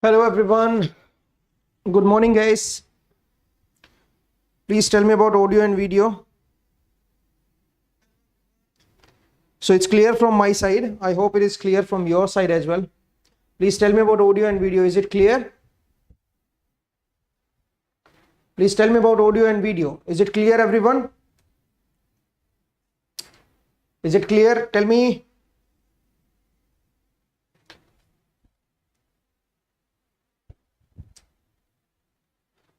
Hello everyone. Good morning guys. Please tell me about audio and video. So it's clear from my side. I hope it is clear from your side as well. Please tell me about audio and video. Is it clear? Please tell me about audio and video. Is it clear everyone? Is it clear? Tell me.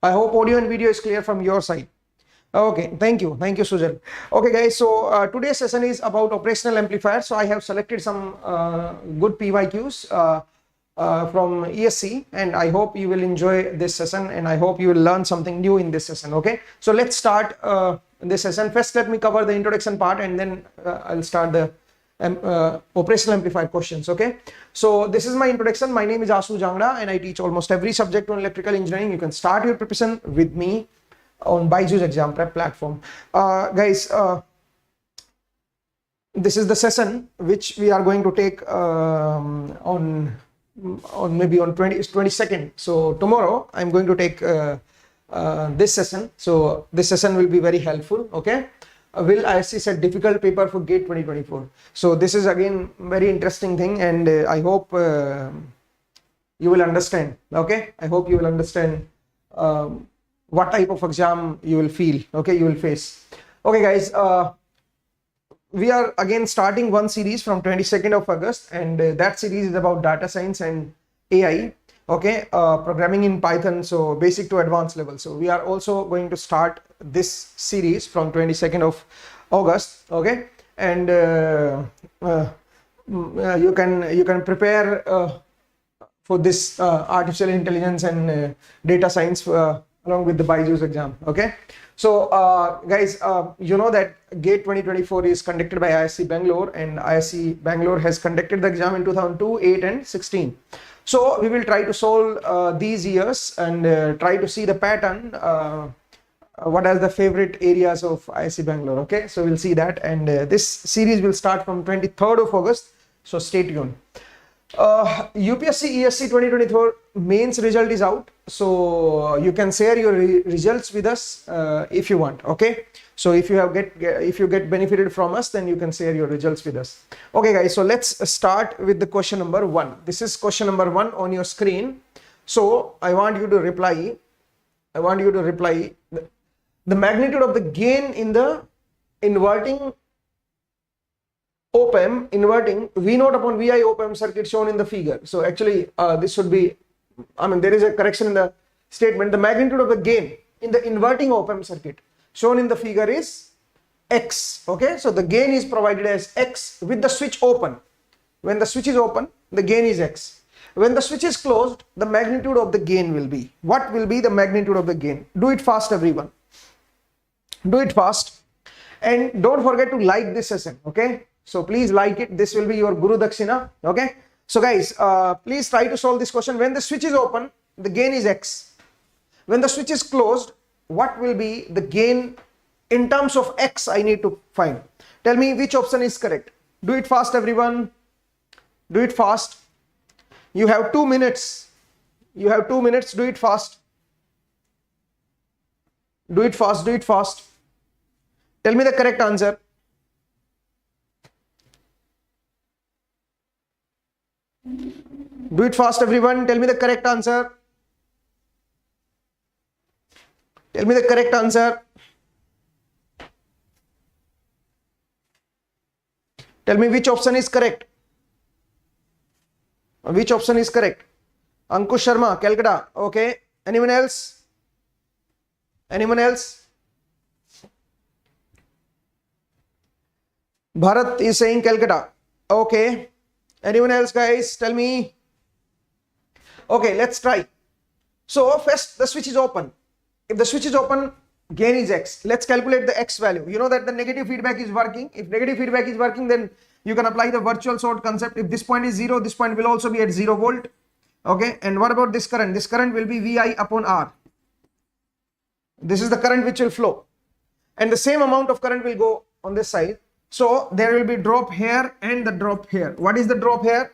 I hope audio and video is clear from your side. Okay, thank you Sujal. Okay guys, so today's session is about operational amplifiers. So I have selected some good PYQs from ESE, and I hope you will enjoy this session, and I hope you will learn something new in this session. Okay, so let's start this session. First let me cover the introduction part, and then I'll start the operational amplifier questions. Okay, so this is my introduction. My name is Asu Jangda, and I teach almost every subject on electrical engineering. You can start your preparation with me on BYJU'S exam prep platform. Guys, this is the session which we are going to take on maybe on 22nd. So tomorrow I'm going to take this session. So this session will be very helpful. Okay, will ISC set difficult paper for GATE 2024. So this is again very interesting thing, and I hope you will understand. Okay, I hope you will understand what type of exam you will feel. Okay, you will face. Okay guys, we are again starting one series from 22nd of August, and that series is about data science and AI. Okay, programming in Python, so basic to advanced level. So we are also going to start this series from 22nd of August. Okay, and you can prepare for this artificial intelligence and data science along with the BYJU'S exam. Okay, so guys, you know that GATE 2024 is conducted by ISC Bangalore, and ISC Bangalore has conducted the exam in 2002, 8 and 16. So we will try to solve these years and try to see the pattern, what are the favorite areas of ISC Bangalore. Okay, so we'll see that, and this series will start from 23rd of August, so stay tuned. UPSC ESE 2024 mains result is out, so you can share your results with us if you want. Okay, so if you get benefited from us, then you can share your results with us. Okay guys, so let's start with the question number 1. This is question number 1 on your screen. So I want you to reply the magnitude of the gain in the inverting op-amp, inverting V0 upon Vi op-amp circuit shown in the figure. So actually this should be, there is a correction in the statement. The magnitude of the gain in the inverting op-amp circuit shown in the figure is X. Okay, so the gain is provided as X with the switch open. When the switch is open, the gain is X. When the switch is closed, the magnitude of the gain will be. What will be the magnitude of the gain? Do it fast everyone. Do it fast, and don't forget to like this session. Okay, so please like it. This will be your Guru Dakshina. Okay, so guys, please try to solve this question. When the switch is open, the gain is X. When the switch is closed, what will be the gain in terms of X? I need to find. Tell me which option is correct. Do it fast everyone. Do it fast. You have 2 minutes. You have 2 minutes. Do it fast. Do it fast. Do it fast. Tell me the correct answer. Do it fast everyone. Tell me the correct answer. Tell me the correct answer. Tell me which option is correct. Which option is correct? Ankush Sharma, Calcutta. Okay. Anyone else? Anyone else? Bharat is saying Calcutta. Okay. Anyone else guys? Tell me. Okay, let's try. So first the switch is open. If the switch is open, gain is X. Let's calculate the X value. You know that the negative feedback is working. If negative feedback is working, then you can apply the virtual short concept. If this point is 0, this point will also be at 0 volt. Okay, and what about this current? This current will be Vi upon R. This is the current which will flow, and the same amount of current will go on this side. So there will be drop here and the drop here. What is the drop here?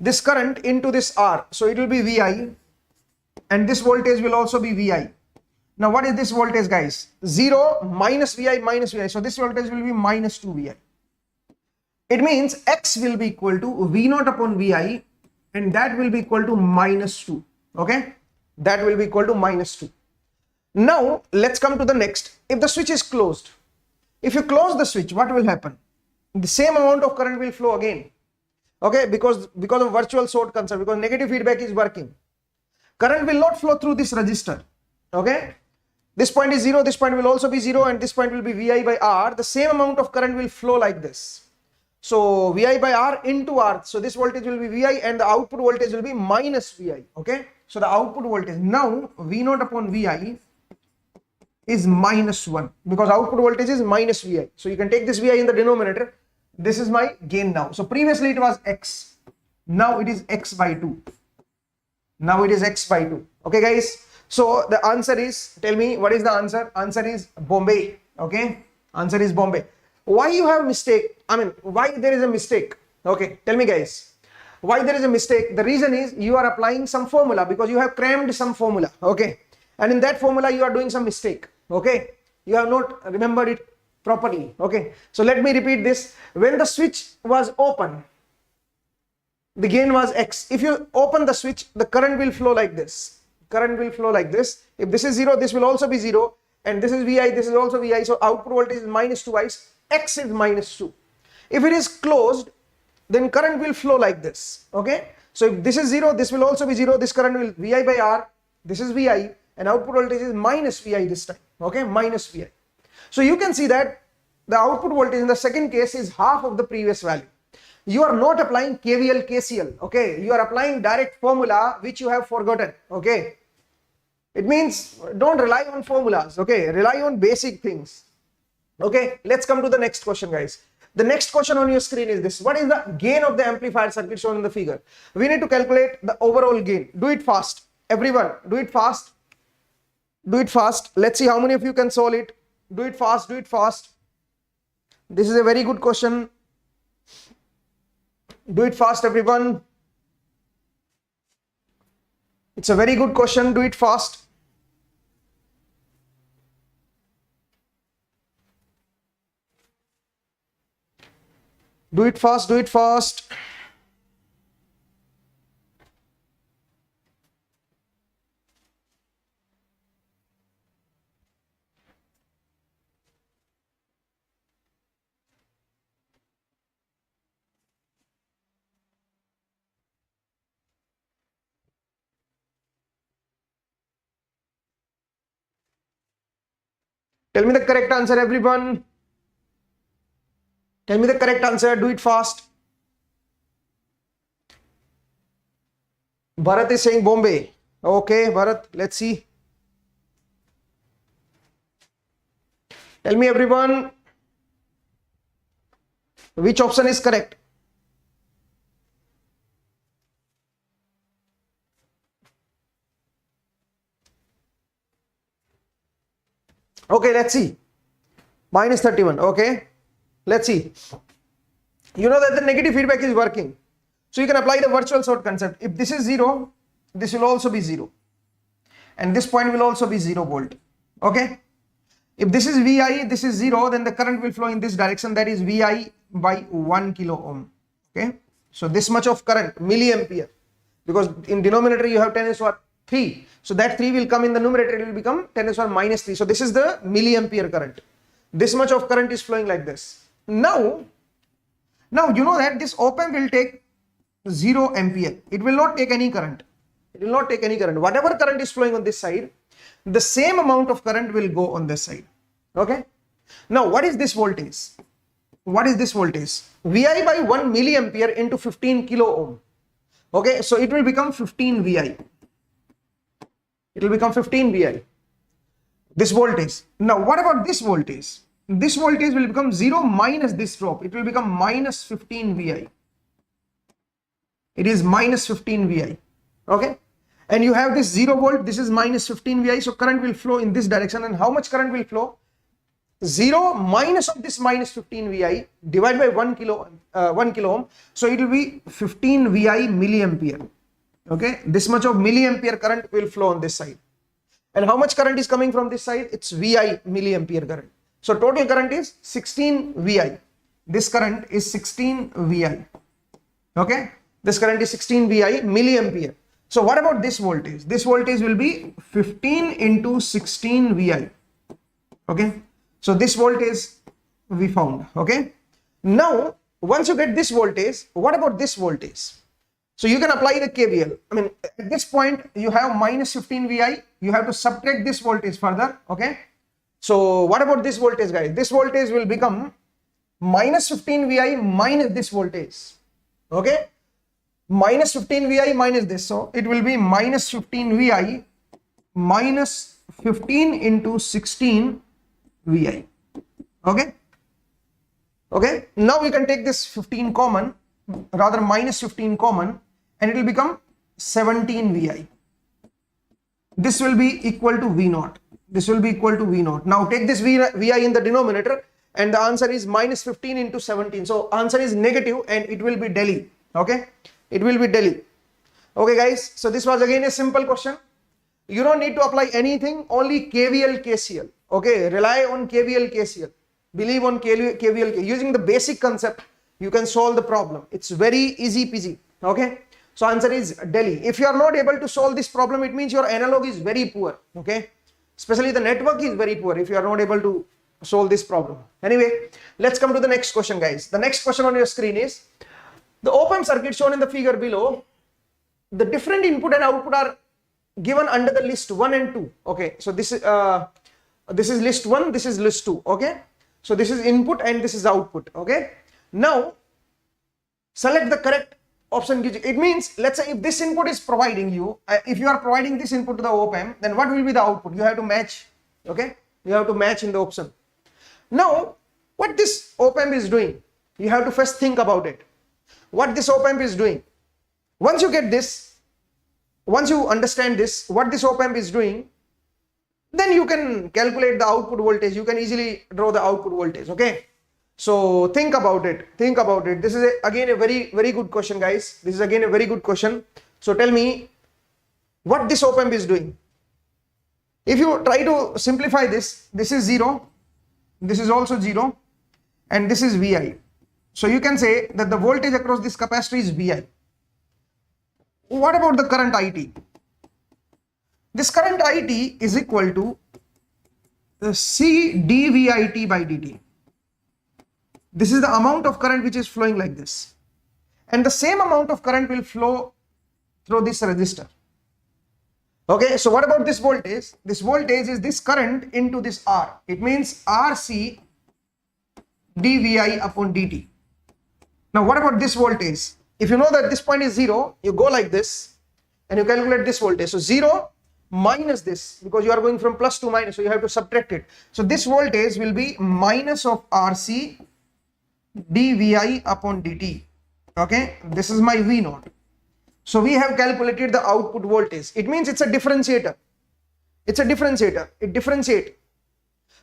this current into this R. So it will be VI, and this voltage will also be VI. Now what is this voltage, guys? 0 minus VI minus VI. So this voltage will be minus 2 VI. It means X will be equal to V0 upon VI, and that will be equal to minus 2. Okay, that will be equal to minus 2. Now let's come to the next. If the switch is closed, if you close the switch, what will happen? The same amount of current will flow again. Okay, because of virtual short concept, because negative feedback is working. Current will not flow through this resistor. Okay, this point is 0, this point will also be 0, and this point will be VI by R. The same amount of current will flow like this. So VI by R into R. So this voltage will be VI, and the output voltage will be minus VI. Okay, so the output voltage now V0 upon VI is minus 1, because output voltage is minus VI. So you can take this VI in the denominator. This is my gain now. So previously it was X. Now it is X by 2. Now it is X by 2. Okay, guys. So the answer is, tell me what is the answer? Answer is Bombay. Okay, answer is Bombay. Why you have mistake? I mean, why there is a mistake? Okay, tell me, guys. Why there is a mistake? The reason is you are applying some formula, because you have crammed some formula. Okay, and in that formula you are doing some mistake. Okay, you have not remembered it properly. Okay, so let me repeat this. When the switch was open, the gain was X. If you open the switch, the current will flow like this. Current will flow like this. If this is 0, this will also be 0, and this is VI, this is also VI. So output voltage is minus 2I, X is minus 2. If it is closed, then current will flow like this. Okay, so if this is 0, this will also be 0. This current will VI by R. This is VI, and output voltage is minus VI this time. Okay, minus VI. So you can see that the output voltage in the second case is half of the previous value. You are not applying KVL, KCL. Okay, you are applying direct formula which you have forgotten. Okay, it means don't rely on formulas. Okay, rely on basic things. Okay, let's come to the next question, guys. The next question on your screen is this: what is the gain of the amplifier circuit shown in the figure? We need to calculate the overall gain. Do it fast, everyone. Do it fast. Do it fast. Let's see how many of you can solve it. Do it fast. Do it fast. This is a very good question. Do it fast, everyone. It's a very good question. Do it fast. Do it fast. Do it fast. Tell me the correct answer, everyone. Tell me the correct answer. Do it fast. Bharat is saying Bombay. Okay, Bharat, let's see. Tell me, everyone, which option is correct? Okay, let's see. Minus 31. Okay, let's see. You know that the negative feedback is working. So you can apply the virtual short concept. If this is 0, this will also be 0. And this point will also be 0 volt. Okay. If this is VI, this is 0, then the current will flow in this direction. That is VI by 1 kilo ohm. Okay. So this much of current, milliampere. Because in denominator you have 10 is what? 3. So that 3 will come in the numerator, it will become 10 to the power minus 3. So this is the milliampere current. This much of current is flowing like this. Now you know that this op-amp will take 0 ampere. It will not take any current. It will not take any current. Whatever current is flowing on this side, the same amount of current will go on this side. Okay. Now what is this voltage? What is this voltage? VI by 1 milliampere into 15 kilo ohm. Okay. So it will become 15 VI. It will become 15 VI. This voltage. Now what about this voltage? This voltage will become 0 minus this drop. It will become minus 15 VI. It is minus 15 VI. Okay. And you have this 0 volt. This is minus 15 VI. So current will flow in this direction. And how much current will flow? 0 minus of this minus 15 VI divided by 1 kilo ohm. So it will be 15 VI milliampere. Okay, this much of milliampere current will flow on this side. And how much current is coming from this side? It's VI milliampere current. So total current is 16 VI. This current is 16 VI. Okay, this current is 16 VI milliampere. So what about this voltage? This voltage will be 15 into 16 VI. Okay, so this voltage we found. Okay, now once you get this voltage, what about this voltage? So you can apply the KVL. I mean, at this point you have minus 15 VI. You have to subtract this voltage further. Okay, so what about this voltage, guys? This voltage will become minus 15 VI minus this voltage. Okay, minus 15 VI minus this. So it will be minus 15 VI minus 15 into 16 VI. Okay. Okay. Now we can take this 15 common, rather minus 15 common, and it will become 17 VI. This will be equal to V0. This will be equal to V0. Now take this VI in the denominator, and the answer is minus 15 into 17. So answer is negative, and it will be Delhi. Okay, it will be Delhi. Okay guys, so this was again a simple question. You don't need to apply anything, only KVL, KCL. Okay, rely on KVL, KCL. Believe on KVL. Using the basic concept, you can solve the problem. It's very easy peasy. Okay, so answer is Delhi. If you are not able to solve this problem, it means your analog is very poor. Okay, especially the network is very poor if you are not able to solve this problem. Anyway, let's come to the next question, guys. The next question on your screen is the op-amp circuit shown in the figure below. The different input and output are given under the list 1 and 2. Okay, so this is list 1, this is list 2. Okay, so this is input and this is output. Okay, now select the correct option. It means, let's say if this input is providing you, if you are providing this input to the op-amp, then what will be the output? You have to match. Okay, you have to match in the option. Now what this op-amp is doing, you have to first think about it. What this op-amp is doing. Once you get this, once you understand this, what this op-amp is doing, then you can calculate the output voltage. You can easily draw the output voltage. Okay, so think about it. Think about it. This is again a very good question, guys. This is again a very good question. So tell me what this op-amp is doing. If you try to simplify this, this is 0, this is also 0, and this is VI. So you can say that the voltage across this capacitor is VI. What about the current IT? This current IT is equal to the C dVIT by dt. This is the amount of current which is flowing like this. And the same amount of current will flow through this resistor. Okay, so what about this voltage? This voltage is this current into this R. It means RC dVi upon dt. Now what about this voltage? If you know that this point is 0, you go like this and you calculate this voltage. So 0 minus this, because you are going from plus to minus, so you have to subtract it. So this voltage will be minus of RC dVi upon dt. Okay, this is my V0. So we have calculated the output voltage. It means it's a differentiator. It's a differentiator. It differentiates.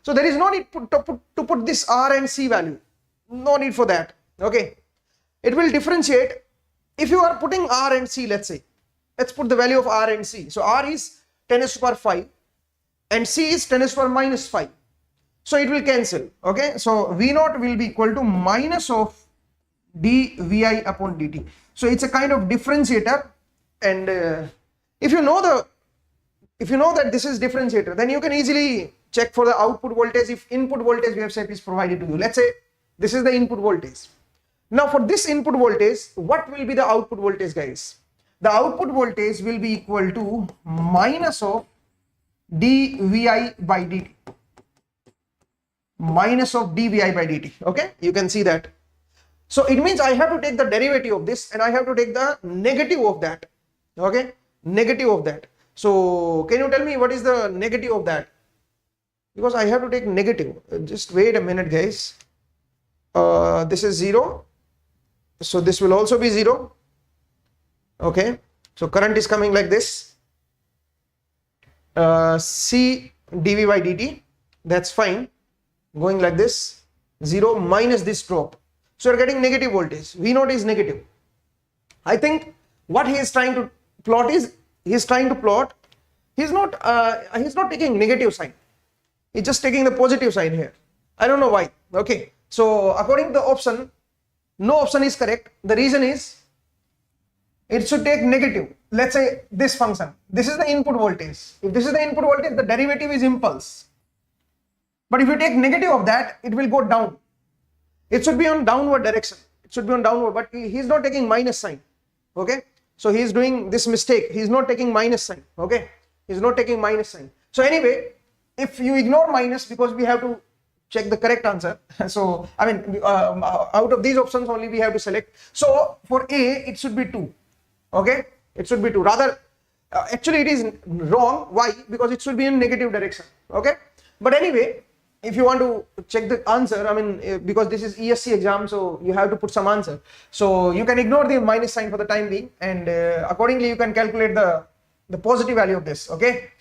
So there is no need to put this R and C value. No need for that. Okay, it will differentiate. If you are putting R and C, let's say, let's put the value of R and C. So R is 10 to the power 5 and C is 10 to the power minus 5. So it will cancel. Okay, so V0 will be equal to minus of dVi upon dt. So it's a kind of differentiator, and if you know that this is differentiator, then you can easily check for the output voltage if input voltage we have said is provided to you. Let's say this is the input voltage. Now for this input voltage, what will be the output voltage, guys? The output voltage will be equal to minus of dVi by dt. Minus of dVi by dt. Okay, you can see that. So it means I have to take the derivative of this and I have to take the negative of that. Okay, negative of that. So can you tell me what is the negative of that? Because I have to take negative. Just wait a minute, guys. This is 0. So this will also be 0. Okay, so current is coming like this. C dV by dt. That's fine. going like this, 0 minus this drop. So you're getting negative voltage. V naught is negative. I think what he is trying to plot is, he's not taking negative sign. He's just taking the positive sign here. I don't know why. Okay. So according to the option, no option is correct. The reason is it should take negative. Let's say this function. This is the input voltage. If this is the input voltage, the derivative is impulse. But if you take negative of that, it will go down. It should be on downward direction. It should be on downward, but he's not taking minus sign. Okay. So he's doing this mistake. He's not taking minus sign. Okay. He's not taking minus sign. So anyway, if you ignore minus, because we have to check the correct answer. So, I mean, out of these options only we have to select. So for A, it should be 2. Okay. It should be 2. Rather, actually it is wrong. Why? Because it should be in negative direction. Okay. But anyway, if you want to check the answer, I mean, because this is ESE exam, so you have to put some answer. So you can ignore the minus sign for the time being, and accordingly you can calculate the positive value of this. Okay.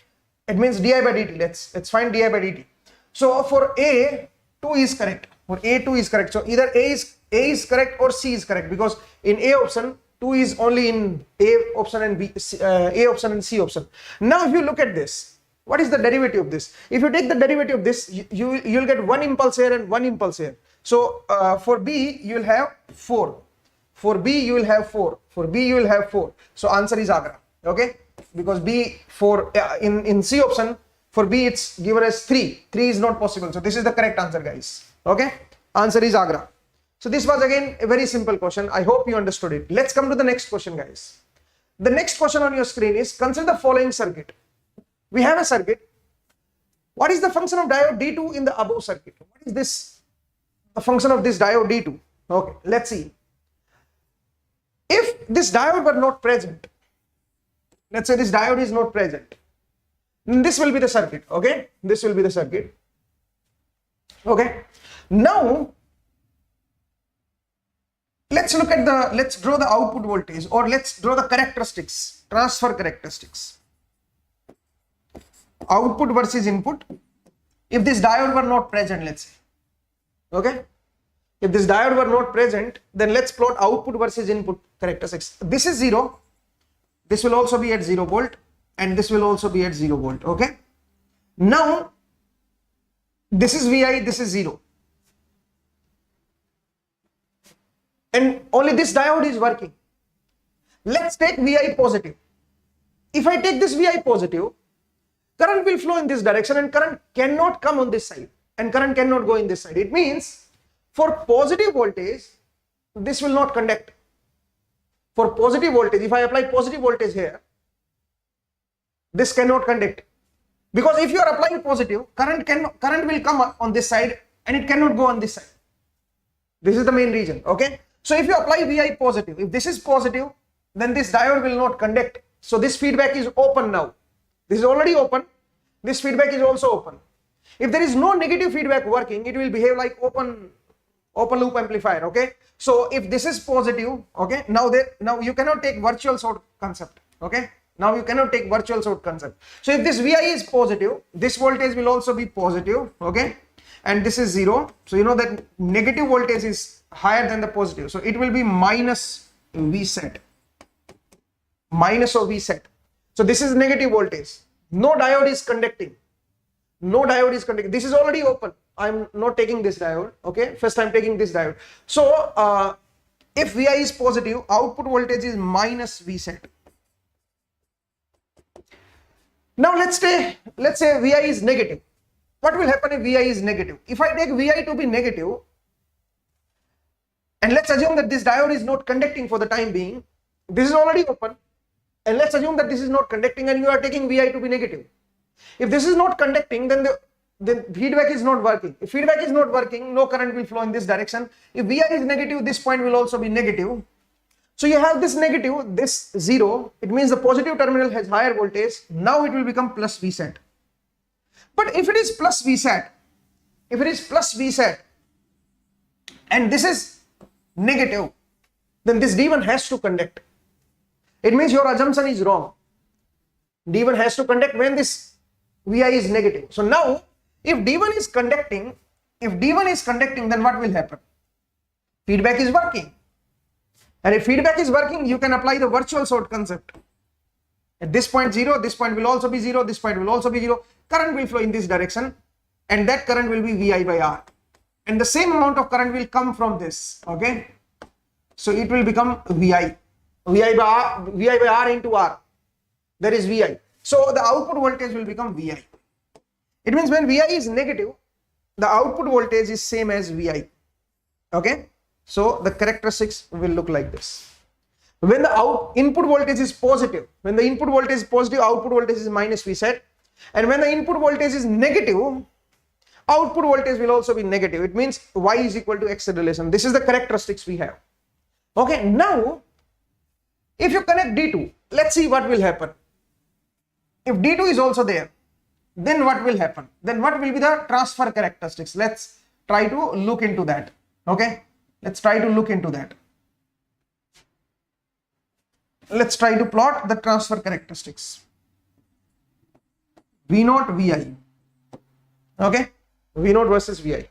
It means di by dt. Let's find di by dt. So for A, 2 is correct. For A, 2 is correct. So either A is correct or C is correct, because in A option, 2 is only in A option and A option and C option. Now if you look at this, what is the derivative of this? If you take the derivative of this, you'll get one impulse here and one impulse here. So for B, you will have 4. For B, you will have 4. For B, you will have 4. So answer is Agra. Okay. Because B for in C option, for B it's given as 3. 3 is not possible. So this is the correct answer, guys. Okay. Answer is Agra. So this was again a very simple question. I hope you understood it. Let's come to the next question, guys. The next question on your screen is, consider the following circuit. We have a circuit. What is the function of diode D2 in the above circuit? What is this? The function of this diode D2. Okay, let's see. If this diode were not present, let's say this diode is not present, this will be the circuit. Okay, this will be the circuit. Okay, now let's draw the output voltage, or let's draw the characteristics, transfer characteristics. Output versus input. If this diode were not present, let's say. Okay. If this diode were not present, then let's plot output versus input characteristics. This is 0. This will also be at 0 volt, and this will also be at 0 volt. Okay. Now, this is Vi, this is 0. And only this diode is working. Let's take Vi positive. If I take this Vi positive, current will flow in this direction, and current cannot come on this side, and current cannot go in this side. It means for positive voltage, this will not conduct. For positive voltage, if I apply positive voltage here, this cannot conduct. Because if you are applying positive, current will come on this side and it cannot go on this side. This is the main reason. Okay. So if you apply Vi positive, if this is positive, then this diode will not conduct. So this feedback is open now. This is already open. This feedback is also open. If there is no negative feedback working, it will behave like open loop amplifier. Okay. So if this is positive, okay, now you cannot take virtual short concept. Okay. Now you cannot take virtual short concept. So if this Vi is positive, this voltage will also be positive. Okay. And this is 0. So you know that negative voltage is higher than the positive. So it will be minus V set. Minus of V set. So this is negative voltage. No diode is conducting. No diode is conducting. This is already open. I'm not taking this diode. Okay. First I'm taking this diode. So if Vi is positive, output voltage is minus V set. Now let's say Vi is negative. What will happen if Vi is negative? If I take Vi to be negative, and let's assume that this diode is not conducting for the time being, this is already open. And let's assume that this is not conducting and you are taking Vi to be negative. If this is not conducting, then the feedback is not working. If feedback is not working, no current will flow in this direction. If Vi is negative, this point will also be negative. So you have this negative, this 0. It means the positive terminal has higher voltage. Now it will become plus V set. But if it is plus V set, and this is negative, then this D1 has to conduct. It means your assumption is wrong. D1 has to conduct when this Vi is negative. So now, if D1 is conducting, if D1 is conducting, then what will happen? Feedback is working. And if feedback is working, you can apply the virtual short concept. At this point 0, this point will also be 0, this point will also be 0. Current will flow in this direction, and that current will be VI by R. And the same amount of current will come from this, okay? So it will become VI by R into R. That is VI. So the output voltage will become VI. It means when VI is negative, the output voltage is same as VI, okay? So the characteristics will look like this. When the input voltage is positive, when the input voltage is positive, output voltage is minus Vset. And when the input voltage is negative, output voltage will also be negative. It means Y is equal to X relation. This is the characteristics we have. Okay, now if you connect D2, let's see what will happen. If D2 is also there, then what will happen? Then what will be the transfer characteristics? Let's try to look into that. Okay, let's try to look into that. Let's try to plot the transfer characteristics. V0 Vi. Okay, V0 versus Vi.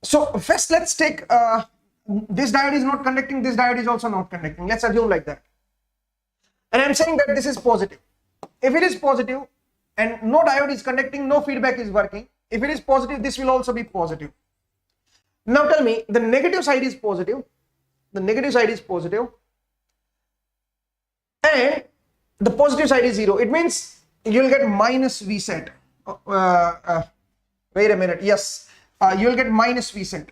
So first let's take this diode is not conducting, this diode is also not conducting. Let's assume like that. And I'm saying that this is positive. If it is positive and no diode is conducting, no feedback is working. If it is positive, this will also be positive. Now tell me, the negative side is positive. The negative side is positive. And the positive side is 0. It means you'll get minus Vset. Wait a minute. Yes, you'll get minus Vset.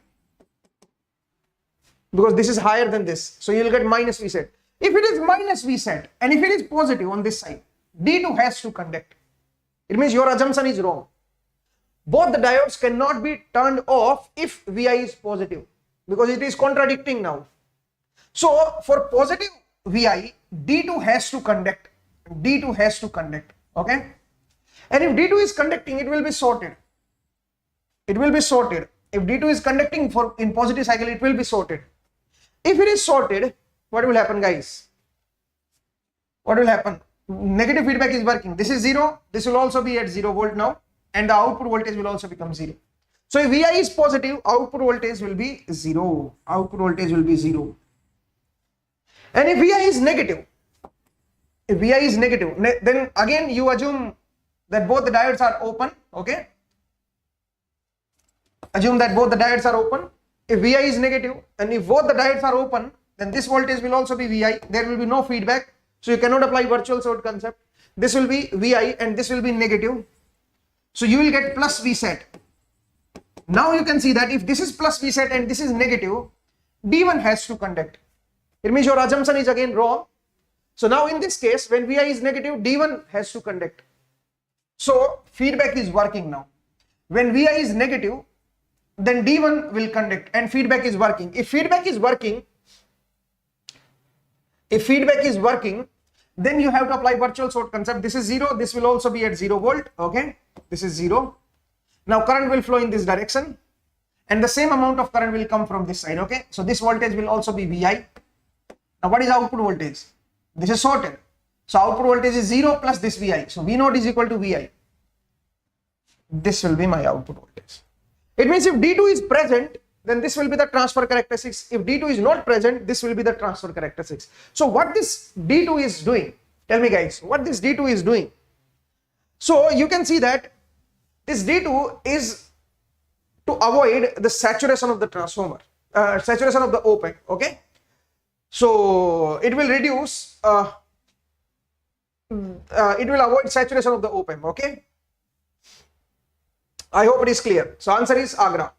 Because this is higher than this. So you'll get minus Vset. If it is minus Vset and if it is positive on this side, D2 has to conduct. It means your assumption is wrong. Both the diodes cannot be turned off if Vi is positive, because it is contradicting now. So for positive Vi, D2 has to conduct. D2 has to conduct. Okay. And if D2 is conducting, it will be sorted. It will be sorted. If D2 is conducting in positive cycle, it will be sorted. If it is sorted, what will happen, guys? What will happen? Negative feedback is working. This is 0. This will also be at 0 volt now. And the output voltage will also become 0. So if Vi is positive, output voltage will be 0. Output voltage will be 0. And if Vi is negative, then again you assume that both the diodes are open. Okay. Assume that both the diodes are open. If Vi is negative and if both the diodes are open, then this voltage will also be Vi. There will be no feedback. So you cannot apply virtual short concept. This will be Vi and this will be negative. So you will get plus Vset. Now you can see that if this is plus Vset and this is negative, D1 has to conduct. It means your assumption is again wrong. So now in this case, when Vi is negative, D1 has to conduct. So feedback is working now. When Vi is negative, then D1 will conduct and feedback is working. If feedback is working, then you have to apply virtual short concept. This is 0. This will also be at 0 volt. Okay. This is 0. Now current will flow in this direction and the same amount of current will come from this side. Okay. So this voltage will also be Vi. Now what is output voltage? This is sorted. So output voltage is 0 plus this Vi. So V0 is equal to Vi. This will be my output voltage. It means if D2 is present, then this will be the transfer characteristics. If D2 is not present, this will be the transfer characteristics. So what this D2 is doing, tell me guys, what this D2 is doing? So you can see that this D2 is to avoid the saturation of the transformer, saturation of the op-amp. Okay. So it will reduce, it will avoid saturation of the op-amp. Okay. I hope it is clear. So answer is Agra.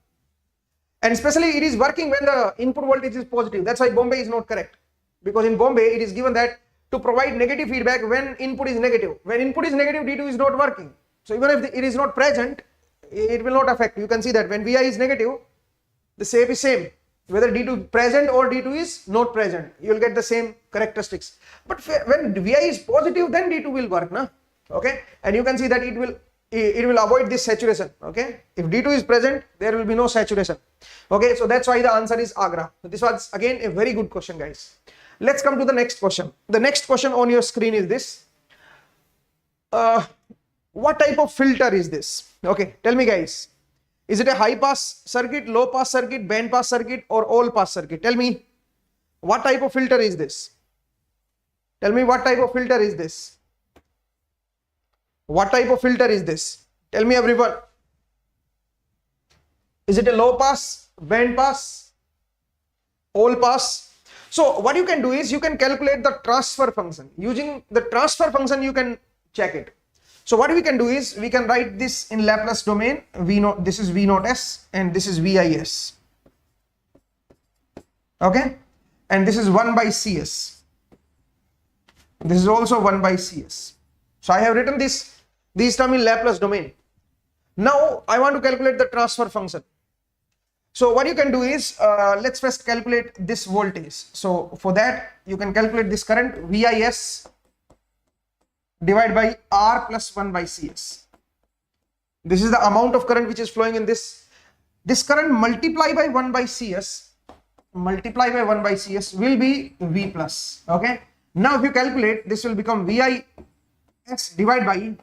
And especially it is working when the input voltage is positive. That's why Bombay is not correct. Because in Bombay it is given that to provide negative feedback when input is negative. When input is negative, D2 is not working. So even if it is not present, it will not affect. You can see that when Vi is negative, the shape is same. Whether D2 present or D2 is not present, you will get the same characteristics. But when Vi is positive, then D2 will work. Na? Okay. And you can see that it will avoid this saturation. Okay. If D2 is present, there will be no saturation. Okay. So that's why the answer is Agra. So this was again a very good question, guys. Let's come to the next question. The next question on your screen is this. What type of filter is this? Okay. Tell me, guys. Is it a high pass circuit, low pass circuit, band pass circuit, or all pass circuit? Tell me, what type of filter is this? Tell me what type of filter is this? What type of filter is this? Tell me everyone. Is it a low pass, band pass, all pass? So what you can do is you can calculate the transfer function. Using the transfer function you can check it. So what we can do is we can write this in Laplace domain. This is V0S and this is VIS. Okay, and this is 1 by CS. This is also 1 by CS. So I have written these terms in Laplace domain. Now I want to calculate the transfer function. So what you can do is let's first calculate this voltage. So for that you can calculate this current VIS divided by R plus 1 by CS. This is the amount of current which is flowing in this. This current multiplied by 1 by CS will be V plus. Okay. Now if you calculate, this will become VIS divided by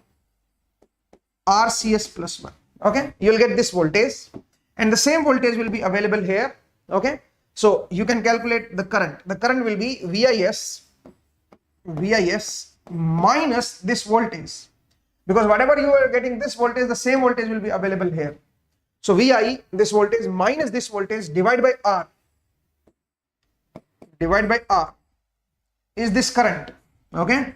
RCS plus 1. Okay. You will get this voltage and the same voltage will be available here. Okay. So you can calculate the current. The current will be VIS minus this voltage, because whatever you are getting this voltage, the same voltage will be available here. So VI, this voltage minus this voltage divided by R is this current. Okay.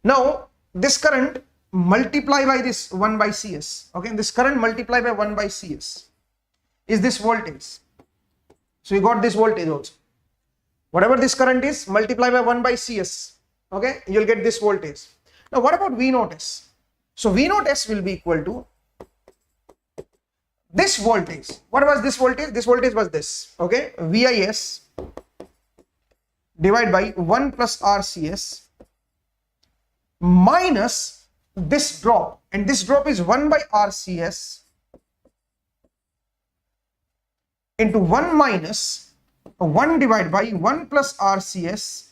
Now this current multiply by this 1 by CS. Okay. This current multiply by 1 by CS is this voltage. So you got this voltage also. Whatever this current is, multiply by 1 by CS. Okay, you'll get this voltage. Now what about V0S? So V0S will be equal to this voltage. What was this voltage? This voltage was this. Okay, VIS divided by 1 plus RCS minus this drop, and this drop is 1 by RCS into 1 minus 1 divided by 1 plus RCS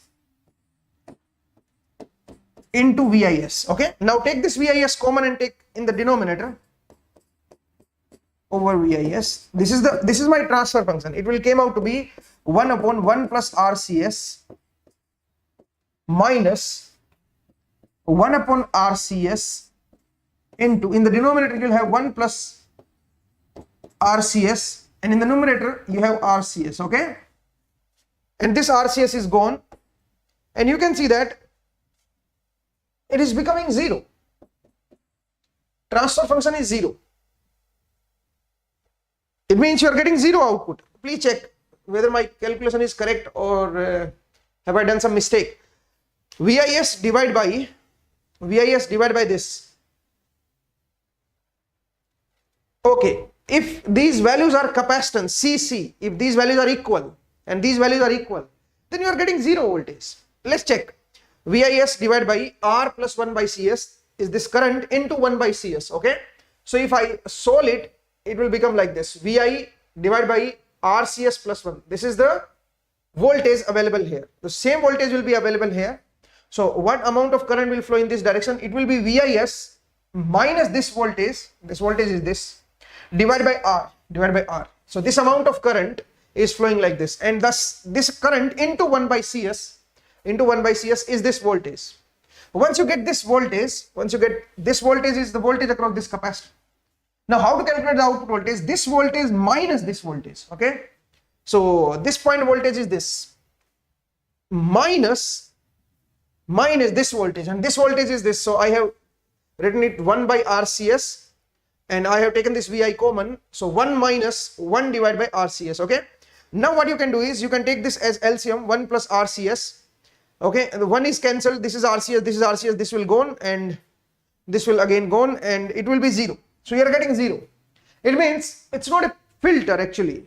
into VIS. Okay. Now take this VIS common and take in the denominator over VIS. This is my transfer function. It will came out to be 1 upon 1 plus RCS minus 1 upon RCS into, in the denominator you will have 1 plus RCS and in the numerator you have RCS. Okay. And this RCS is gone and you can see that it is becoming 0. Transfer function is 0. It means you are getting 0 output. Please check whether my calculation is correct or have I done some mistake. VIS divided by this. Okay, if these values are capacitance CC, if these values are equal and these values are equal, then you are getting 0 voltage. Let's check. VIS divided by R plus 1 by CS is this current into 1 by CS. Okay, so if I solve it, it will become like this: VI divided by RCS plus 1. This is the voltage available here. The same voltage will be available here. So what amount of current will flow in this direction? It will be VIS minus this voltage. This voltage is this divided by R. So this amount of current is flowing like this, and thus this current into 1 by CS is this voltage. Once you get this voltage, is the voltage across this capacitor. Now how to calculate the output voltage? This voltage minus this voltage. Okay, so this point voltage is this minus this voltage, and this voltage is this. So I have written it 1 by RCS and I have taken this VI common. So 1 minus 1 divided by RCS. Okay, now what you can do is you can take this as LCM, 1 plus RCS. Okay, and the 1 is cancelled. This is RCS, this will go on and this will again go on and it will be 0. So you are getting 0. It means it's not a filter actually.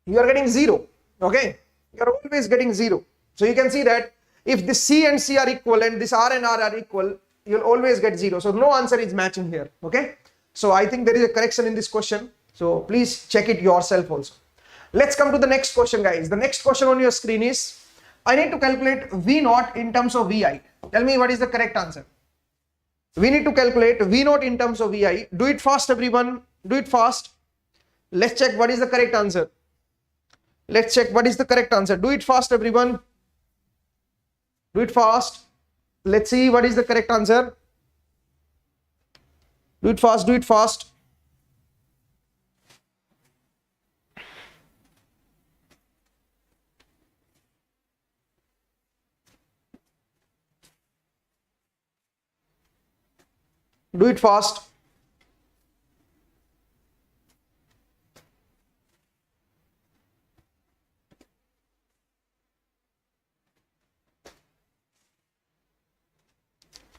You are getting 0. Okay, you are always getting 0. So you can see that if this C and C are equal and this R and R are equal, you'll always get 0. So no answer is matching here. Okay, so I think there is a correction in this question. So please check it yourself also. Let's come to the next question, guys. The next question on your screen is, I need to calculate V0 in terms of VI. Tell me what is the correct answer. We need to calculate V0 in terms of VI. Do it fast everyone. Do it fast. Let's check what is the correct answer. Let's check what is the correct answer. Do it fast, everyone. Do it fast. Let's see what is the correct answer. Do it fast. Do it fast. Do it fast.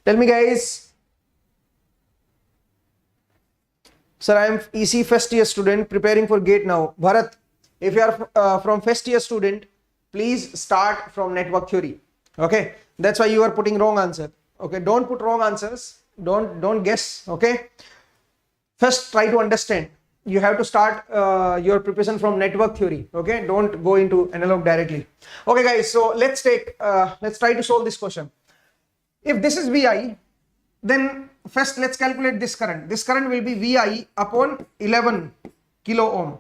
Tell me, guys. Sir, I am EC first year student preparing for GATE now. Bharat, if you are from first year student, please start from network theory. Okay, that's why you are putting wrong answer. Okay, don't put wrong answers. Don't guess. Okay, first try to understand. You have to start your preparation from network theory. Okay, don't go into analog directly. Okay, guys. So let's try to solve this question. If this is VI, then first let's calculate this current. This current will be VI upon 11 kilo ohm.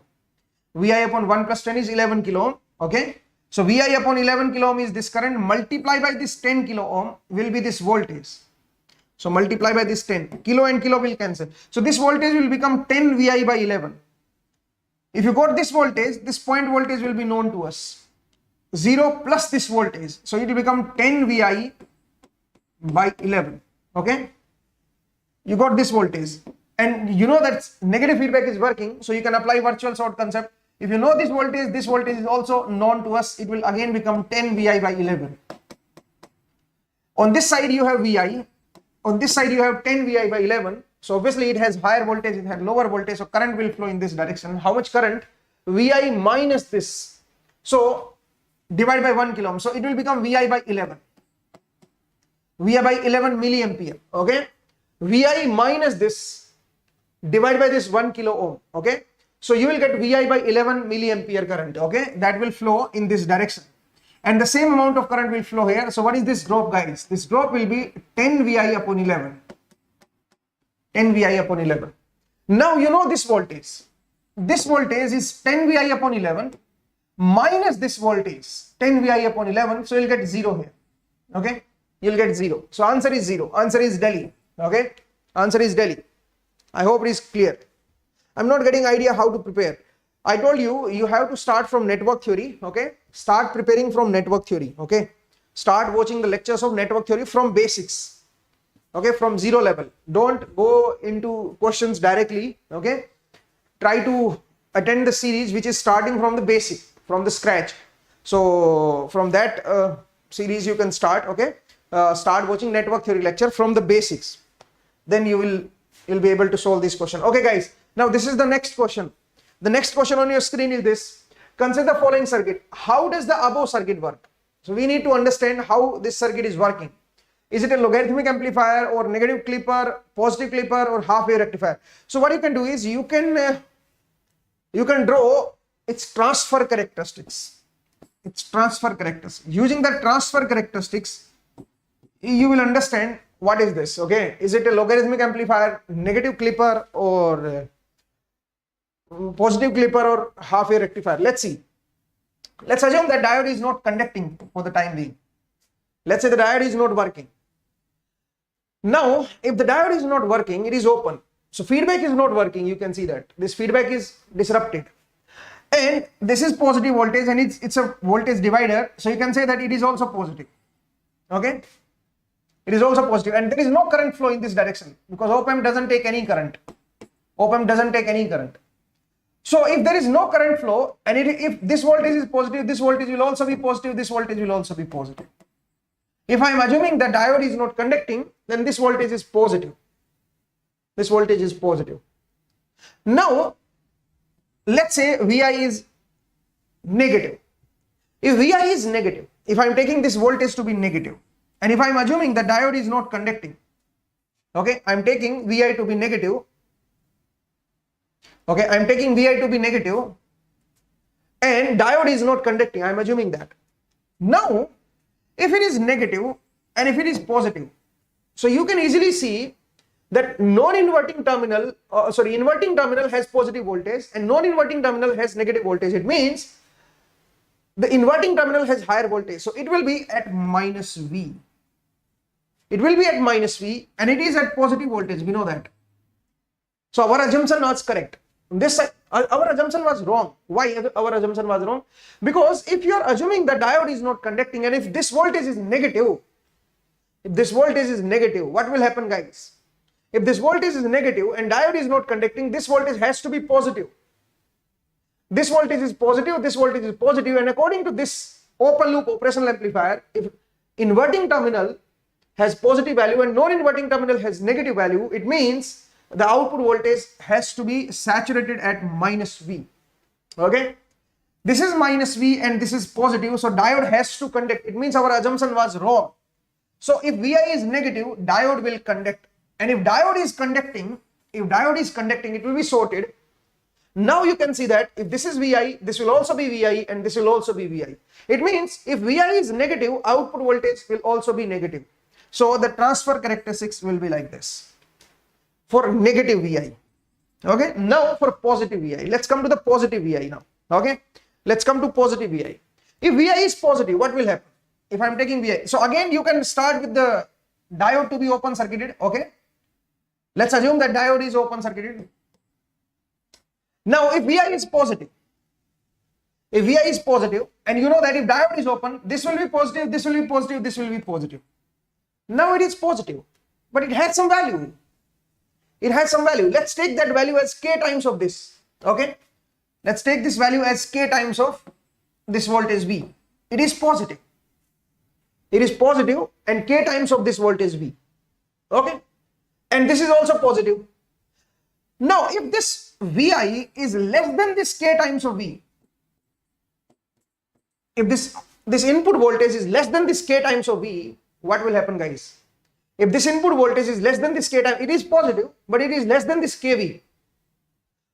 VI upon 1 plus 10 is 11 kilo ohm. Okay. So VI upon 11 kilo ohm is this current, multiplied by this 10 kilo ohm will be this voltage. So multiply by this 10. Kilo and kilo will cancel. So this voltage will become 10 VI by 11. If you got this voltage, this point voltage will be known to us. 0 plus this voltage. So it will become 10 VI by 11. Okay, you got this voltage, and you know that negative feedback is working, so you can apply virtual short concept. If you know this voltage is also known to us. It will again become 10 VI by 11. On this side you have VI, on this side you have 10 VI by 11. So obviously it has higher voltage, it has lower voltage, so current will flow in this direction. How much current? VI minus this, so divide by 1 kilo ohm, so it will become VI by 11. VI by 11 milliampere. Okay, VI minus this, divide by this 1 kilo ohm. Okay, so you will get VI by 11 milliampere current. Okay, that will flow in this direction, and the same amount of current will flow here. So what is this drop, guys? This drop will be 10 VI upon 11. 10 VI upon 11. Now you know this voltage. This voltage is 10 VI upon 11 minus this voltage 10 VI upon 11. So you'll get 0 here. Okay, you'll get 0. So answer is 0. Answer is Delhi. Okay, answer is Delhi. I hope it is clear. I'm not getting idea how to prepare. I told you, you have to start from network theory. Okay, start preparing from network theory. Okay, start watching the lectures of network theory from basics. Okay, from 0 level. Don't go into questions directly. Okay, try to attend the series which is starting from the basic, from the scratch. So from that series you can start. Okay, start watching network theory lecture from the basics, then you'll be able to solve this question. Okay guys, now this is the next question. The next question on your screen is this: consider the following circuit. How does the above circuit work? So we need to understand how this circuit is working. Is it a logarithmic amplifier or negative clipper, positive clipper, or half wave rectifier? So what you can do is you can draw its transfer characteristics. Its transfer characteristics. Using the transfer characteristics, you will understand what is this. Okay, is it a logarithmic amplifier, negative clipper, or positive clipper, or half wave rectifier? Let's see. Let's assume that diode is not conducting for the time being. Let's say the diode is not working. Now, if the diode is not working, it is open. So feedback is not working. You can see that this feedback is disrupted. And this is positive voltage, and it's a voltage divider. So you can say that it is also positive. Okay, it is also positive, and there is no current flow in this direction because op-amp doesn't take any current. Op-amp doesn't take any current. So if there is no current flow, and if this voltage is positive, this voltage will also be positive, this voltage will also be positive. If I am assuming that diode is not conducting, then this voltage is positive. This voltage is positive. Now, let's say VI is negative. If VI is negative, if I am taking this voltage to be negative, and if I am assuming that diode is not conducting, okay, I am taking VI to be negative. Okay, I am taking VI to be negative, and diode is not conducting. I am assuming that. Now, if it is negative and if it is positive, so you can easily see that non-inverting terminal, inverting terminal has positive voltage and non-inverting terminal has negative voltage. It means the inverting terminal has higher voltage, so it will be at minus V. It will be at minus V and it is at positive voltage, we know that. So our assumption was correct. This our assumption was wrong. Why our assumption was wrong? Because if you are assuming the diode is not conducting and if this voltage is negative, what will happen, guys? If this voltage is negative and diode is not conducting, this voltage has to be positive. This voltage is positive, this voltage is positive, and according to this open loop operational amplifier, if inverting terminal has positive value and non-inverting terminal has negative value, it means the output voltage has to be saturated at minus V. Okay, this is minus V and this is positive, so diode has to conduct. It means our assumption was wrong. So if Vi is negative, diode will conduct, and if diode is conducting, it will be sorted. Now you can see that if this is Vi, this will also be Vi and this will also be Vi. It means if Vi is negative, output voltage will also be negative. So the transfer characteristics will be like this for negative Vi. Okay, now for positive Vi, let's come to the positive Vi now. Okay, let's come to positive Vi. If Vi is positive, what will happen? If I'm taking Vi, so again you can start with the diode to be open circuited. Okay, let's assume that diode is open circuited. Now if Vi is positive, and you know that if diode is open, this will be positive, this will be positive, this will be positive. Now it is positive, but it has some value. Let's take that value as k times of this. Okay, let's take this value as k times of this voltage V. It is positive and k times of this voltage V. Okay, and this is also positive. Now if this Vi is less than this k times of V, if this input voltage is less than this k times of V, what will happen, guys? If this input voltage is less than this k times, it is positive, but it is less than this kV.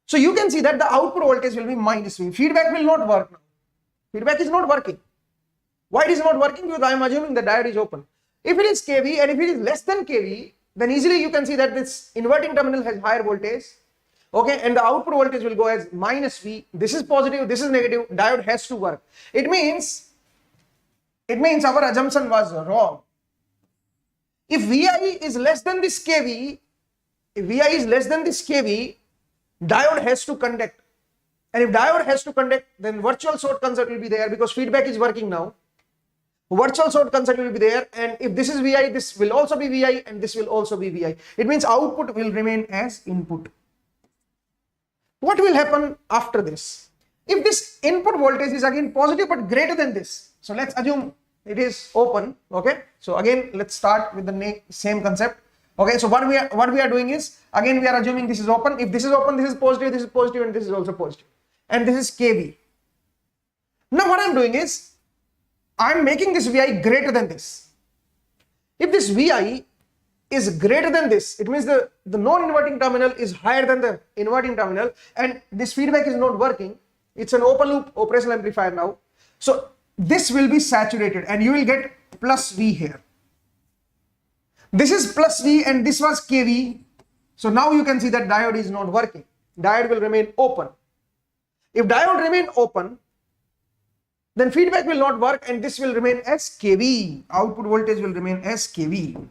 So you can see that the output voltage will be minus V. Feedback will not work now. Feedback is not working. Why it is not working? Because I am assuming the diode is open. If it is kV and if it is less than kV, then easily you can see that this inverting terminal has higher voltage. Okay, and the output voltage will go as minus V. This is positive, this is negative. Diode has to work. It means our assumption was wrong. If Vi is less than this kV, diode has to conduct. And if diode has to conduct, then virtual short concept will be there because feedback is working now. Virtual short concept will be there, and if this is Vi, this will also be Vi and this will also be Vi. It means output will remain as input. What will happen after this? If this input voltage is again positive but greater than this, so let's assume it is open. Okay, so again let's start with the same concept. Okay, so what we are doing is, again we are assuming this is open. If this is open, this is positive, and this is also positive, and this is kV. Now what I'm doing is I'm making this Vi greater than this. If this Vi is greater than this, it means the non-inverting terminal is higher than the inverting terminal and this feedback is not working. It's an open loop operational amplifier now. So this will be saturated and you will get plus V here. This is plus V and this was kV. So now you can see that diode is not working. Diode will remain open. If diode remain open, then feedback will not work and this will remain as kV. Output voltage will remain as kV.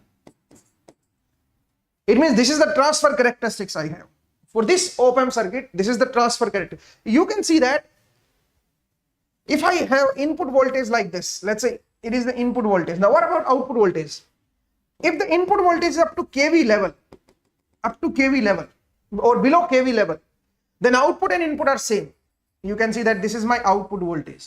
It means this is the transfer characteristics I have. For this op-amp circuit, this is the transfer characteristic. You can see that if I have input voltage like this, let's say it is the input voltage. Now what about output voltage? If the input voltage is up to kV level or below kV level, then output and input are same. You can see that this is my output voltage.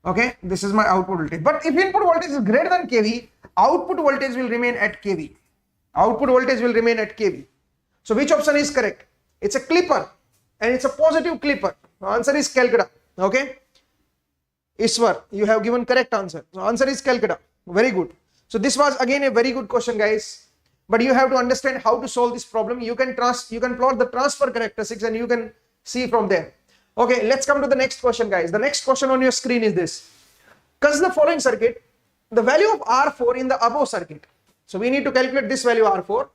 Okay, this is my output voltage. But if input voltage is greater than kV, output voltage will remain at kV. Output voltage will remain at kV. So which option is correct? It's a clipper and it's a positive clipper. The answer is Calcutta. Okay, Iswar, you have given correct answer. So answer is Calcutta. Very good. So this was again a very good question, guys. But you have to understand how to solve this problem. You can plot the transfer characteristics and you can see from there. Okay, let's come to the next question, guys. The next question on your screen is this. Consider the following circuit. The value of R4 in the above circuit. So we need to calculate this value R4.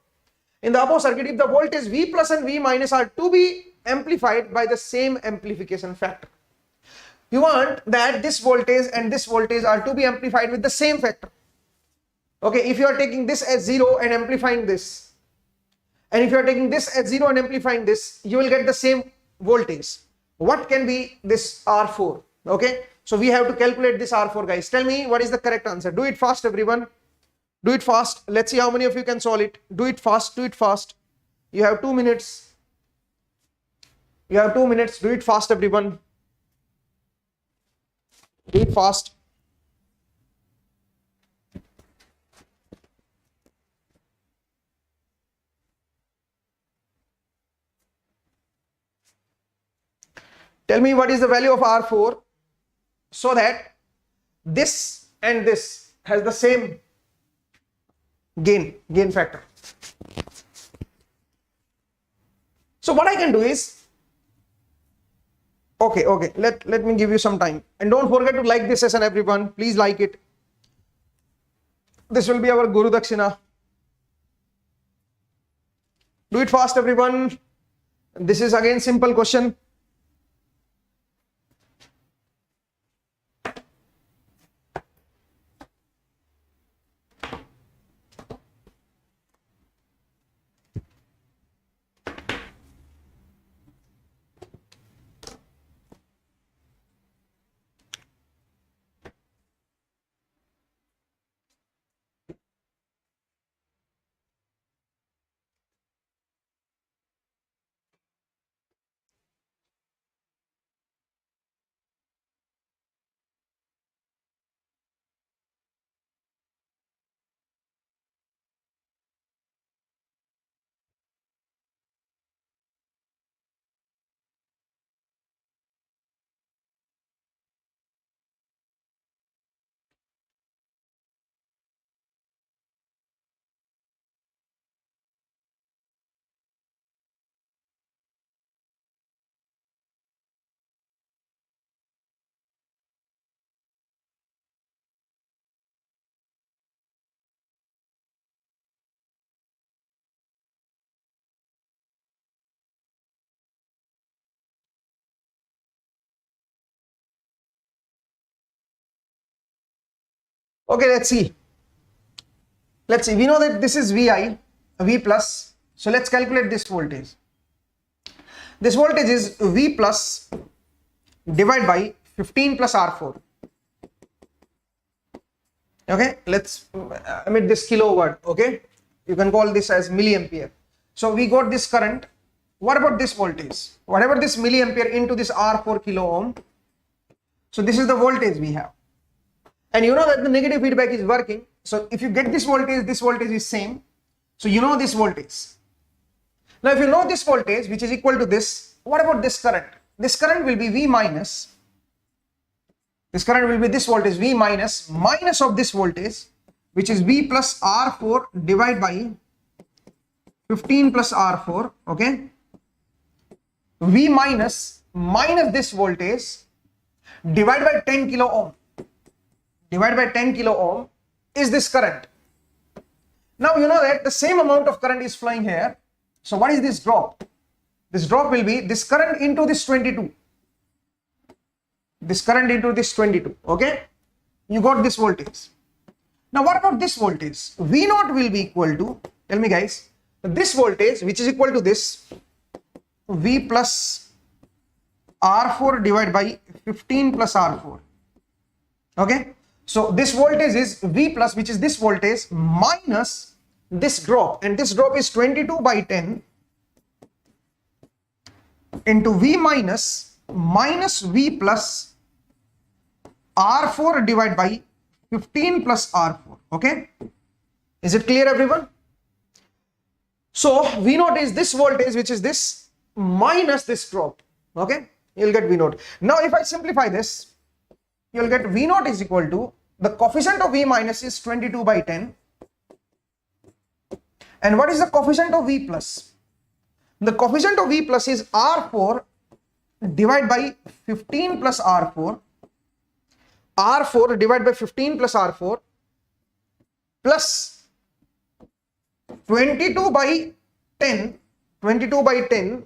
In the above circuit, if the voltage V plus and V minus are to be amplified by the same amplification factor. You want that this voltage and this voltage are to be amplified with the same factor. Okay, if you are taking this as 0 and amplifying this, and if you are taking this as 0 and amplifying this, you will get the same voltage. What can be this R4? Okay, so we have to calculate this R4, guys. Tell me what is the correct answer. Do it fast, everyone. Do it fast. Let's see how many of you can solve it. Do it fast. Do it fast. You have 2 minutes. You have 2 minutes. Do it fast, everyone. Do it fast. Tell me what is the value of R4 so that this and this has the same gain factor. So what I can do is, okay, let me give you some time, and don't forget to like this session, everyone. Please like it. This will be our Guru Dakshina. Do it fast, everyone. This is again simple question. Okay, let's see. We know that this is VI, V plus. So let's calculate this voltage. This voltage is V plus divided by 15 plus R4. Okay, let's emit this kilowatt. Okay, you can call this as milliampere. So we got this current. What about this voltage? Whatever this milliampere into this R4 kilo ohm. So this is the voltage we have. And you know that the negative feedback is working. So if you get this voltage is same. So you know this voltage. Now if you know this voltage, which is equal to this, what about this current? This current will be V minus. This current will be this voltage V minus of this voltage, which is V plus R4 divided by 15 plus R4. Okay. V minus this voltage divided by 10 kilo ohm. Divided by 10 kilo ohm is this current. Now you know that the same amount of current is flowing here. So what is this drop? This drop will be this current into this 22. This current into this 22. Okay. You got this voltage. Now what about this voltage? V0 will be equal to, tell me guys, this voltage which is equal to this V plus R4 divided by 15 plus R4. Okay. So this voltage is V plus, which is this voltage, minus this drop, and this drop is 22 by 10 into V minus V plus R4 divided by 15 plus R4. Okay, is it clear, everyone? So V0 is this voltage, which is this, minus this drop. Okay, you'll get V0. Now if I simplify this, you'll get V0 is equal to, the coefficient of V minus is 22 by 10. And what is the coefficient of V plus? The coefficient of V plus is R4 divided by 15 plus R4. R4 divided by 15 plus R4 plus 22 by 10, 22 by 10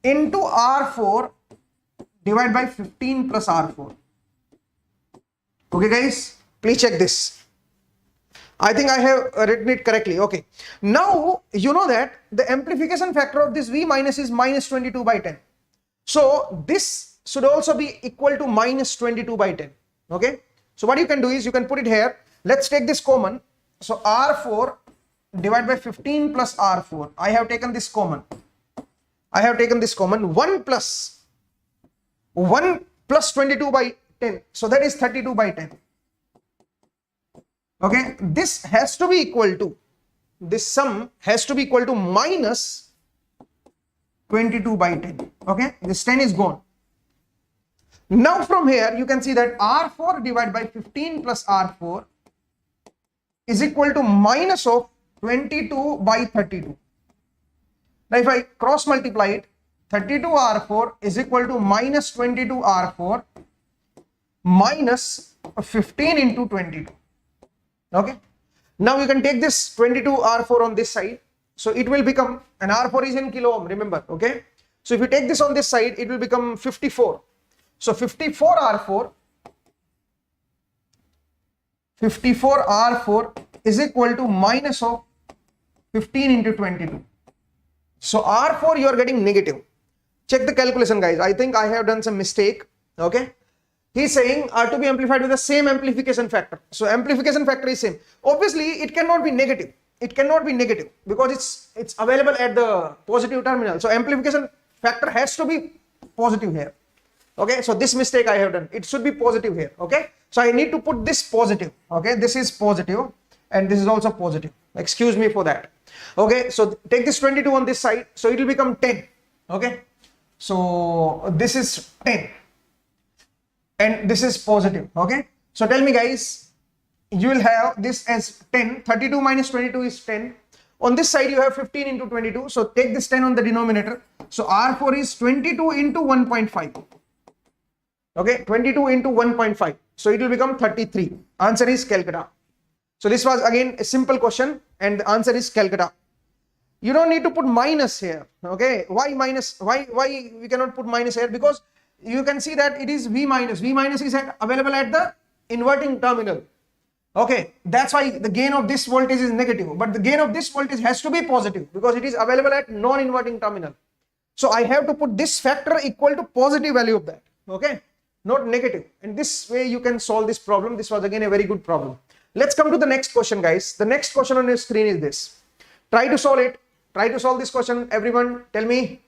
into R4 divided by 15 plus R4. Okay guys, please check this. I think I have written it correctly. Okay. Now, you know that the amplification factor of this V minus is minus 22 by 10. So this should also be equal to minus 22 by 10. Okay. So what you can do is you can put it here. Let's take this common. So R4 divided by 15 plus R4. I have taken this common. 1 plus 22 by 10. So that is 32 by 10. Okay. This has to be equal to, this sum has to be equal to minus 22 by 10. Okay. This 10 is gone. Now from here you can see that R4 divided by 15 plus R4 is equal to minus of 22 by 32. Now if I cross multiply it, 32 R4 is equal to minus 22 R4 minus 15 into 22. Okay. Now you can take this 22 R4 on this side. So it will become, and R4 is in kilo ohm, remember. Okay. So if you take this on this side, it will become 54. So 54 R4 is equal to minus of 15 into 22. So R4 you are getting negative. Check the calculation guys. I think I have done some mistake. Okay. He's saying are to be amplified with the same amplification factor. So amplification factor is same. Obviously it cannot be negative. It cannot be negative because it's available at the positive terminal. So amplification factor has to be positive here. Okay. So this mistake I have done. It should be positive here. Okay. So I need to put this positive. Okay. This is positive and this is also positive. Excuse me for that. Okay. So take this 22 on this side. So it will become 10. Okay. So this is 10. And this is positive. Okay. So tell me guys, you will have this as 10. 32 minus 22 is 10. On this side you have 15 into 22. So take this 10 on the denominator. So R4 is 22 into 1.5. Okay. 22 into 1.5. So it will become 33. Answer is Calcutta. So this was again a simple question and the answer is Calcutta. You don't need to put minus here. Okay. Why minus? Why we cannot put minus here? Because you can see that it is V minus. V minus is available at the inverting terminal. Okay. That's why the gain of this voltage is negative. But the gain of this voltage has to be positive because it is available at non-inverting terminal. So I have to put this factor equal to positive value of that. Okay. Not negative. And this way you can solve this problem. This was again a very good problem. Let's come to the next question guys. The next question on your screen is this. Try to solve it. Try to solve this question. Everyone tell me.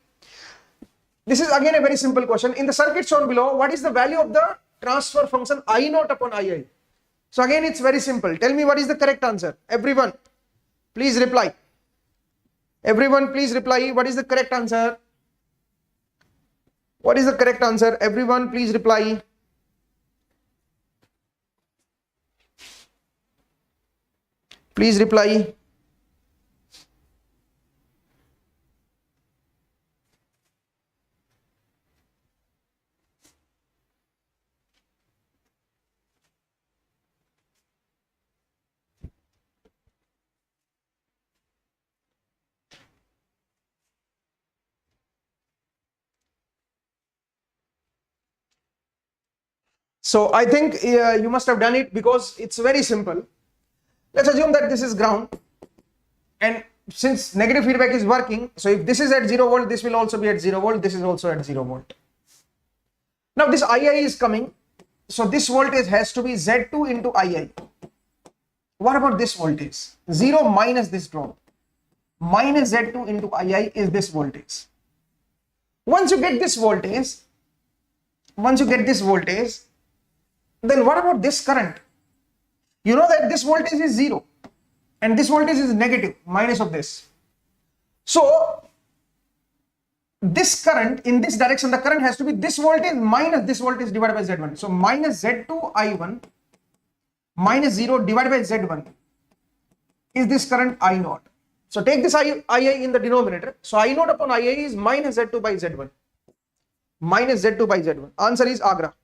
This is again a very simple question. In the circuit shown below, what is the value of the transfer function I naught upon II? So again, it's very simple. Tell me what is the correct answer. Everyone, please reply. Everyone, please reply. What is the correct answer? What is the correct answer? Everyone, please reply. Please reply. So I think you must have done it because it's very simple. Let's assume that this is ground and since negative feedback is working, so if this is at 0 volt, this will also be at 0 volt, this is also at 0 volt. Now this II is coming, so this voltage has to be Z2 into II. What about this voltage? 0 minus this drop. Minus Z2 into II is this voltage. Once you get this voltage, then what about this current? You know that this voltage is 0 and this voltage is negative, minus of this. So this current in this direction, the current has to be this voltage minus this voltage divided by Z1. So minus Z2 I1 minus 0 divided by Z1 is this current I naught. So take this II in the denominator. So I naught upon II is minus Z2 by Z1. Minus Z2 by Z1. Answer is Agra.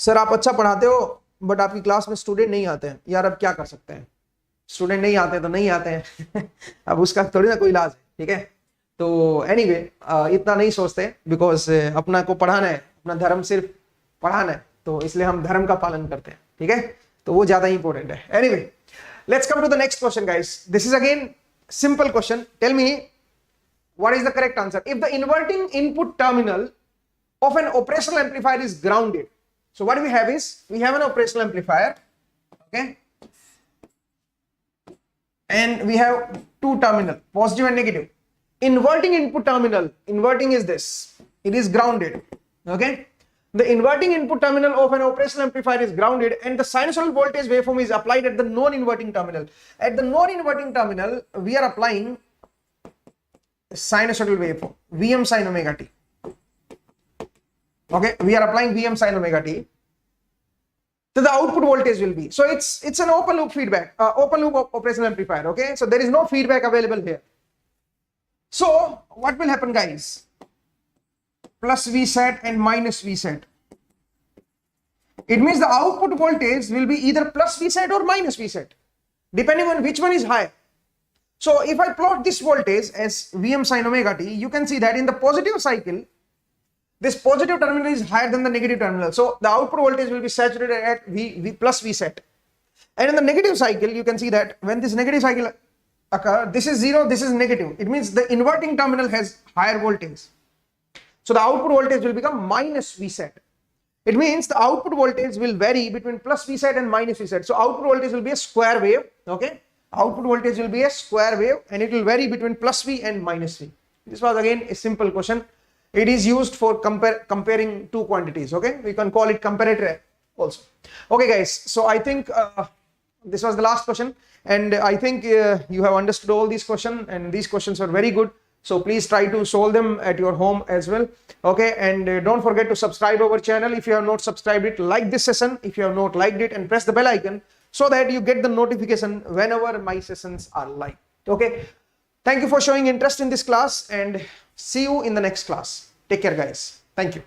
Sir आप अच्छा पढ़ाते हो but आपकी class में student नहीं आते हैं यार, अब क्या कर सकते हैं. स्टूडेंट नहीं आते तो नहीं आते हैं अब उसका थोड़ी ना कोई इलाज है, ठीक है। तो एनीवे इतना नहीं सोचते, बिकॉज अपना को पढ़ाना है, अपना धर्म सिर्फ पढ़ाना है, तो इसलिए हम धर्म का पालन करते हैं, ठीक है, तो वो ज्यादा इंपॉर्टेंट है। Anyway let's come to the next question guys. This is again simple question. Tell me what is the correct answer if the inverting input terminal of an operational amplifier is grounded. So what we have is, we have an operational amplifier, okay, and we have two terminal, positive and negative. Inverting input terminal, inverting is this, it is grounded, okay. The inverting input terminal of an operational amplifier is grounded and the sinusoidal voltage waveform is applied at the non-inverting terminal. At the non-inverting terminal we are applying sinusoidal waveform Vm sin omega t, okay, we are applying Vm sin omega t. So the output voltage will be, so it's an open loop feedback, open loop operational amplifier, okay, so there is no feedback available here. So what will happen guys, plus V set and minus V set, it means the output voltage will be either plus V set or minus V set depending on which one is higher. So if I plot this voltage as Vm sin omega t, you can see that in the positive cycle, this positive terminal is higher than the negative terminal. So the output voltage will be saturated at V plus V set. And in the negative cycle, you can see that when this negative cycle occurs, this is 0, this is negative. It means the inverting terminal has higher voltage. So the output voltage will become minus V set. It means the output voltage will vary between plus V set and minus V set. So output voltage will be a square wave, okay. Output voltage will be a square wave and it will vary between plus V and minus V. This was again a simple question. It is used for comparing two quantities, okay. We can call it comparator also. Okay guys, so I think this was the last question and I think you have understood all these questions and these questions are very good. So please try to solve them at your home as well, okay, and don't forget to subscribe our channel if you have not subscribed it, like this session if you have not liked it, and press the bell icon so that you get the notification whenever my sessions are live, okay. Thank you for showing interest in this class and see you in the next class. Take care guys. Thank you.